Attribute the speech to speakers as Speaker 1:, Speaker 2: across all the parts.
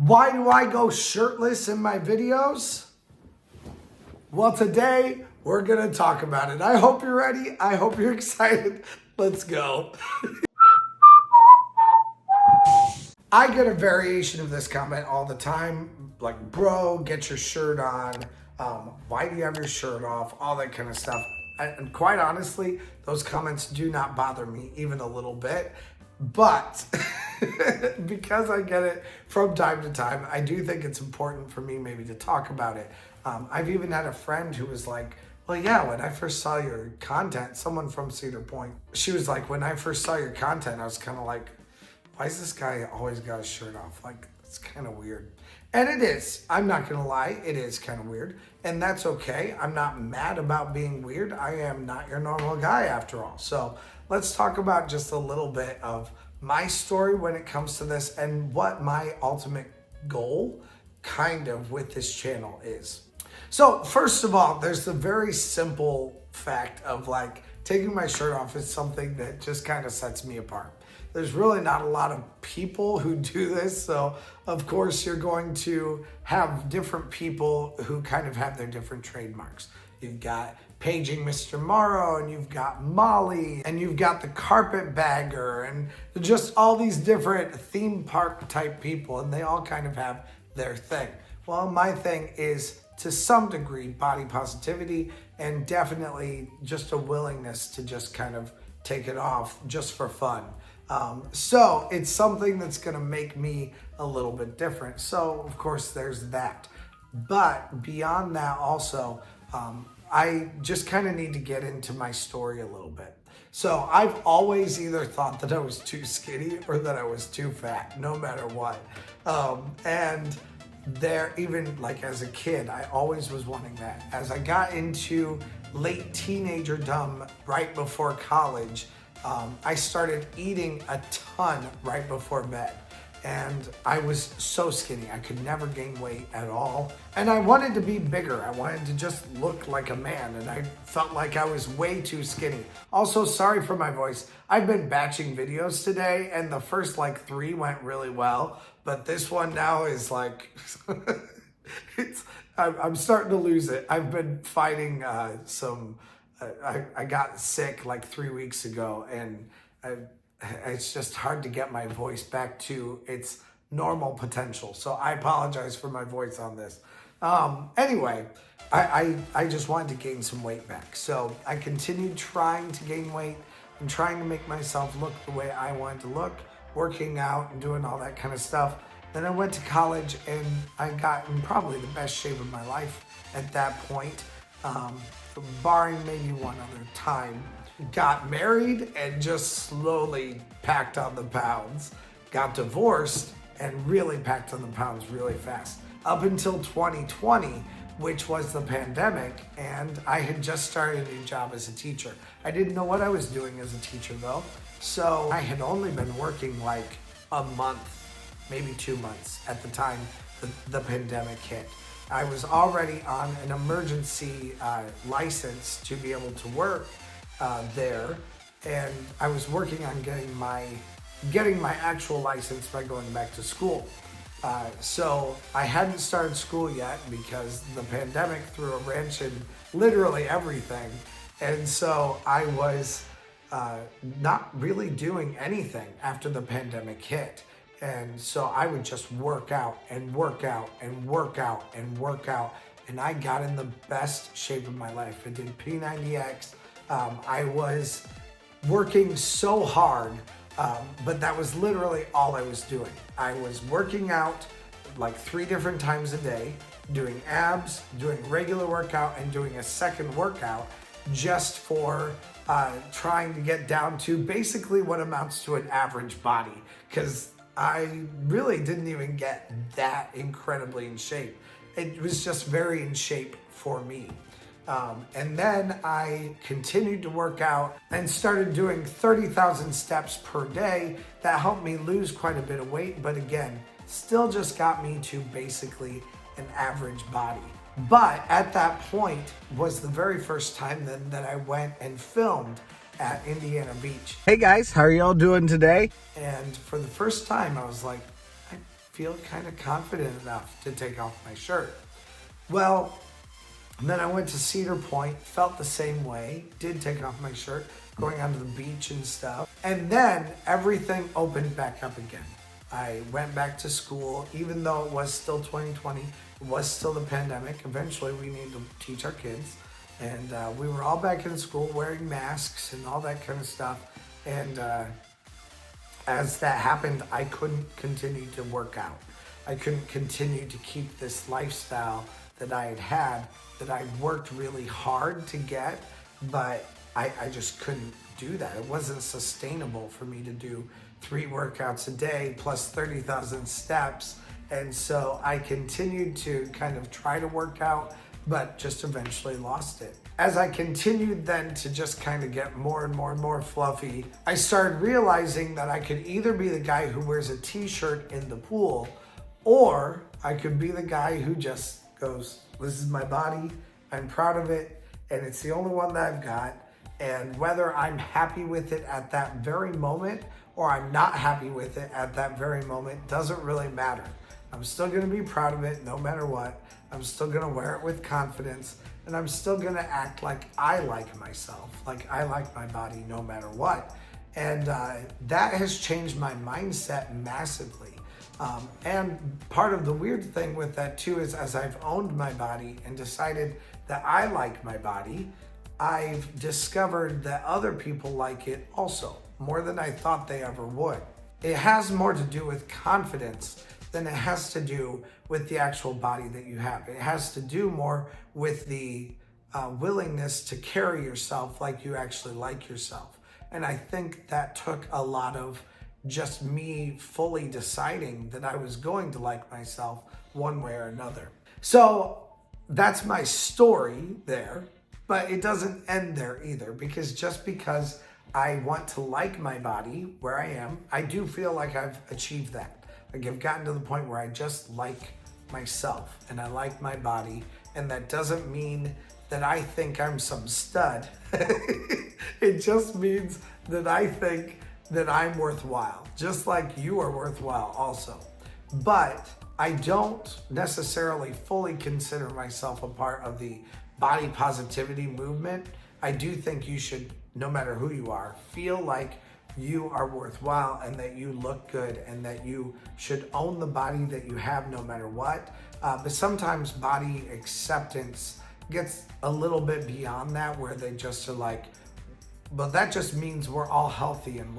Speaker 1: Why do I go shirtless in my videos? Well, today we're gonna talk about it. I hope you're ready. I hope you're excited. Let's go. I get a variation of this comment all the time, like, bro, get your shirt on. Why do you have your shirt off? All that kind of stuff. And quite honestly, those comments do not bother me even a little bit. But because I get it from time to time, I do think it's important for me maybe to talk about it. I've even had a friend who was like, well, yeah, when I first saw your content, someone from Cedar Point, she was like, when I first saw your content, I was kind of like, why is this guy always got his shirt off? Like, it's kind of weird. And it is. I'm not going to lie. It is kind of weird. And that's okay. I'm not mad about being weird. I am not your normal guy after all. So let's talk about just a little bit of my story when it comes to this and what my ultimate goal kind of with this channel is. So first of all, there's the very simple fact of like taking my shirt off is something that just kind of sets me apart. There's really not a lot of people who do this. So of course you're going to have different people who kind of have their different trademarks. You've got Paging Mr. Morrow, and you've got Molly, and you've got the Carpetbagger, and just all these different theme park type people, and they all kind of have their thing. Well, my thing is to some degree body positivity and definitely just a willingness to just kind of take it off just for fun. So it's something that's going to make me a little bit different. So of course there's that. But beyond that also, I just kind of need to get into my story a little bit. So I've always either thought that I was too skinny or that I was too fat, no matter what. And there, even like as a kid, I always was wanting that. As I got into late teenagerdom right before college, I started eating a ton right before bed. And I was so skinny. I could never gain weight at all. And I wanted to be bigger. I wanted to just look like a man. And I felt like I was way too skinny. Also, sorry for my voice. I've been batching videos today and the first like 3 went really well. But this one now is like, I'm starting to lose it. I've been fighting I got sick like 3 weeks ago and it's just hard to get my voice back to its normal potential. So I apologize for my voice on this. Anyway, I just wanted to gain some weight back. So I continued trying to gain weight and trying to make myself look the way I wanted to look, working out and doing all that kind of stuff. Then I went to college and I got in probably the best shape of my life at that point, barring maybe one other time. Got married and just slowly packed on the pounds. Got divorced and really packed on the pounds really fast. Up until 2020, which was the pandemic, and I had just started a new job as a teacher. I didn't know what I was doing as a teacher though. So I had only been working like a month, maybe 2 months at the time the pandemic hit. I was already on an emergency license to be able to work there, and I was working on getting my actual license by going back to school. So I hadn't started school yet because the pandemic threw a wrench in literally everything, and so I was not really doing anything after the pandemic hit. And so I would just work out and work out and work out and work out, and I got in the best shape of my life. I did P90X. I was working so hard, but that was literally all I was doing. I was working out like 3 different times a day, doing abs, doing regular workout, and doing a second workout just for trying to get down to basically what amounts to an average body, because I really didn't even get that incredibly in shape. It was just very in shape for me. And then I continued to work out and started doing 30,000 steps per day. That helped me lose quite a bit of weight, but again, still just got me to basically an average body. But at that point was the very first time then that I went and filmed at Indiana Beach. Hey guys, how are y'all doing today? And for the first time I was like, I feel kind of confident enough to take off my shirt. Well, then I went to Cedar Point, felt the same way, did take off my shirt, going onto the beach and stuff. And then everything opened back up again. I went back to school, even though it was still 2020, it was still the pandemic. Eventually we need to teach our kids. And we were all back in school wearing masks and all that kind of stuff. And as that happened, I couldn't continue to work out. I couldn't continue to keep this lifestyle that I had that I worked really hard to get, but I just couldn't do that. It wasn't sustainable for me to do 3 workouts a day plus 30,000 steps. And so I continued to kind of try to work out, but just eventually lost it. As I continued then to just kind of get more and more and more fluffy, I started realizing that I could either be the guy who wears a t-shirt in the pool, or I could be the guy who just goes, this is my body, I'm proud of it, and it's the only one that I've got. And whether I'm happy with it at that very moment or I'm not happy with it at that very moment doesn't really matter. I'm still gonna be proud of it no matter what. I'm still gonna wear it with confidence, and I'm still gonna act like I like myself, like I like my body no matter what. And that has changed my mindset massively. And part of the weird thing with that too is as I've owned my body and decided that I like my body, I've discovered that other people like it also, more than I thought they ever would. It has more to do with confidence than it has to do with the actual body that you have. It has to do more with the willingness to carry yourself like you actually like yourself. And I think that took a lot of just me fully deciding that I was going to like myself one way or another. So that's my story there, but it doesn't end there either, because just because I want to like my body where I am, I do feel like I've achieved that. Like I've gotten to the point where I just like myself and I like my body, and that doesn't mean that I think I'm some stud. It just means that I think that I'm worthwhile, just like you are worthwhile also. But I don't necessarily fully consider myself a part of the body positivity movement. I do think you should, no matter who you are, feel like you are worthwhile and that you look good and that you should own the body that you have no matter what. But sometimes body acceptance gets a little bit beyond that, where they just are like, but that just means we're all healthy and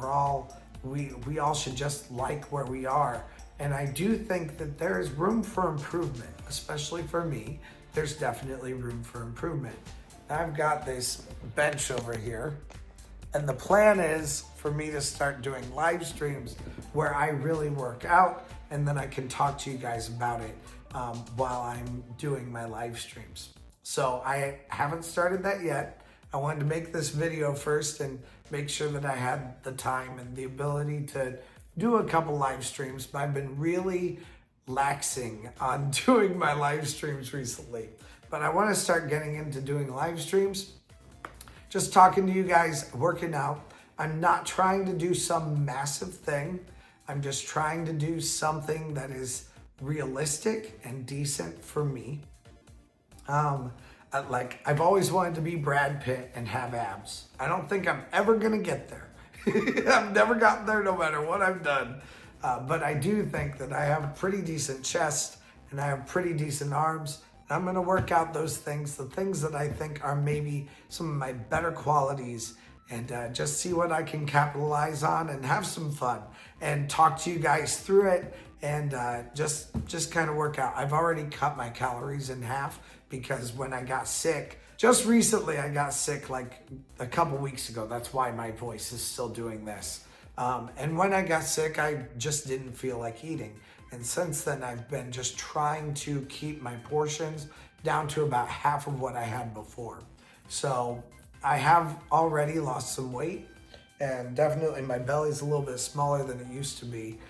Speaker 1: we all should just like where we are. And I do think that there is room for improvement, especially for me. There's definitely room for improvement. I've got this bench over here, and the plan is for me to start doing live streams where I really work out, and then I can talk to you guys about it while I'm doing my live streams. So I haven't started that yet. I wanted to make this video first and make sure that I had the time and the ability to do a couple live streams, but I've been really laxing on doing my live streams recently. But I want to start getting into doing live streams, just talking to you guys, working out. I'm not trying to do some massive thing. I'm just trying to do something that is realistic and decent for me. Like I've always wanted to be Brad Pitt and have abs. I don't think I'm ever gonna get there. I've never gotten there no matter what I've done. But I do think that I have a pretty decent chest and I have pretty decent arms. And I'm gonna work out those things, the things that I think are maybe some of my better qualities, and just see what I can capitalize on and have some fun and talk to you guys through it, and just kind of work out. I've already cut my calories in half, because when I got sick, just recently I got sick like a couple weeks ago. That's why my voice is still doing this. And when I got sick, I just didn't feel like eating. And since then, I've been just trying to keep my portions down to about half of what I had before. So I have already lost some weight, and definitely my belly's a little bit smaller than it used to be.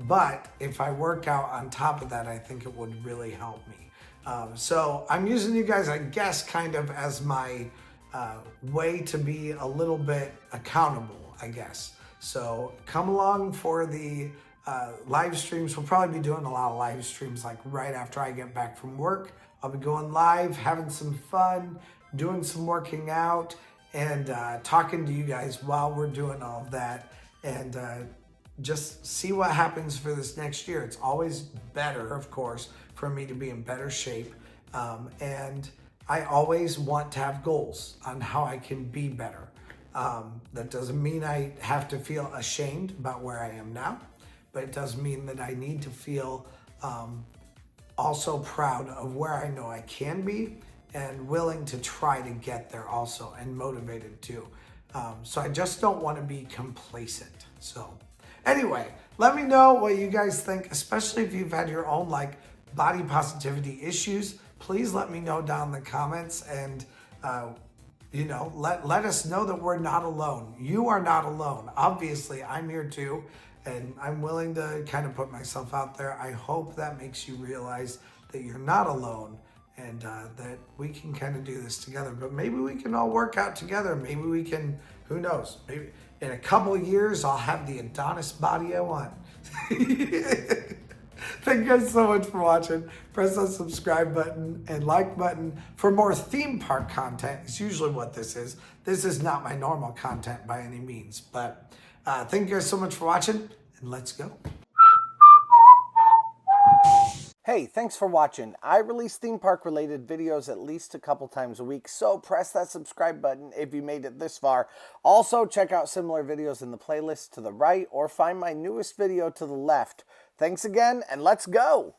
Speaker 1: But if I work out on top of that, I think it would really help me. So I'm using you guys, I guess, kind of as my way to be a little bit accountable, I guess. So come along for the live streams. We'll probably be doing a lot of live streams like right after I get back from work. I'll be going live, having some fun, doing some working out, and talking to you guys while we're doing all of that. And just see what happens for this next year. It's always better, of course, for me to be in better shape. And I always want to have goals on how I can be better. That doesn't mean I have to feel ashamed about where I am now, but it does mean that I need to feel also proud of where I know I can be and willing to try to get there also, and motivated too. So I just don't want to be complacent. So anyway, let me know what you guys think, especially if you've had your own like body positivity issues. Please let me know down in the comments, and let us know that we're not alone. You are not alone. Obviously, I'm here too, and I'm willing to kind of put myself out there. I hope that makes you realize that you're not alone, and that we can kind of do this together. But maybe we can all work out together. Maybe we can, who knows? Maybe in a couple of years, I'll have the Adonis body I want. Thank you guys so much for watching. Press that subscribe button and like button for more theme park content. It's usually what this is. This is not my normal content by any means. But thank you guys so much for watching, and let's go.
Speaker 2: Hey, thanks for watching. I release theme park related videos at least a couple times a week, so press that subscribe button if you made it this far. Also, check out similar videos in the playlist to the right, or find my newest video to the left. Thanks again, and let's go!